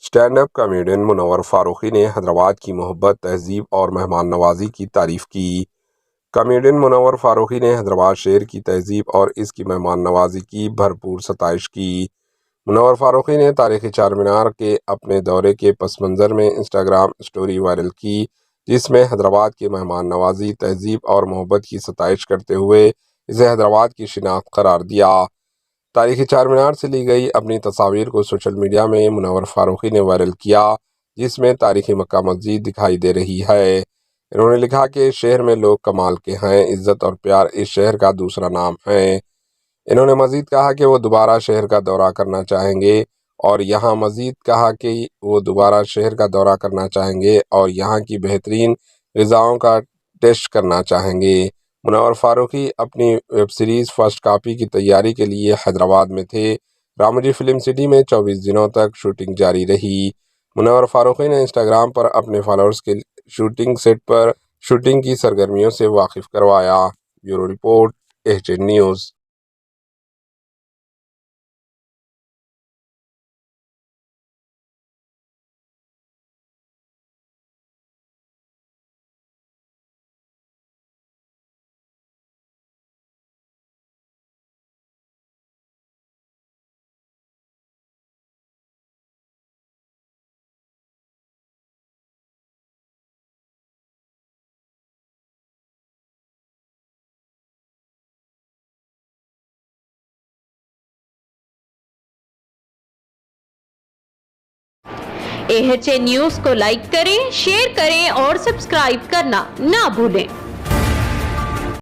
Stand up comedian منور فاروقی نے حیدرآباد کی محبت، تہذیب اور مہمان نوازی کی تعریف کی۔ کامیڈین منور فاروقی نے حیدرآباد شہر کی تہذیب اور اس کی مہمان نوازی کی بھرپور ستائش کی۔ منور فاروقی نے تاریخی چار مینار کے اپنے دورے کے پس منظر میں انسٹاگرام اسٹوری وائرل کی، جس میں حیدرآباد کی مہمان نوازی، تہذیب اور محبت کی ستائش کرتے ہوئے اسے حیدرآباد کی شناخت قرار دیا۔ تاریخی چار مینار سے لی گئی اپنی تصاویر کو سوشل میڈیا میں منور فاروقی نے وائرل کیا، جس میں تاریخی مکہ مسجد دکھائی دے رہی ہے۔ انہوں نے لکھا کہ شہر میں لوگ کمال کے ہیں، عزت اور پیار اس شہر کا دوسرا نام ہے۔ انہوں نے مزید کہا کہ وہ دوبارہ شہر کا دورہ کرنا چاہیں گے اور یہاں کی بہترین غذاؤں کا ٹیسٹ کرنا چاہیں گے۔ منور فاروقی اپنی ویب سیریز فرسٹ کاپی کی تیاری کے لیے حیدرآباد میں تھے۔ راموجی فلم سٹی میں 24 دنوں تک شوٹنگ جاری رہی۔ منور فاروقی نے انسٹاگرام پر اپنے فالوورز کے شوٹنگ سیٹ پر شوٹنگ کی سرگرمیوں سے واقف کروایا۔ Bureau report, AJ news. AJ news کو لائک کریں، شیئر کریں اور سبسکرائب کرنا نہ بھولیں۔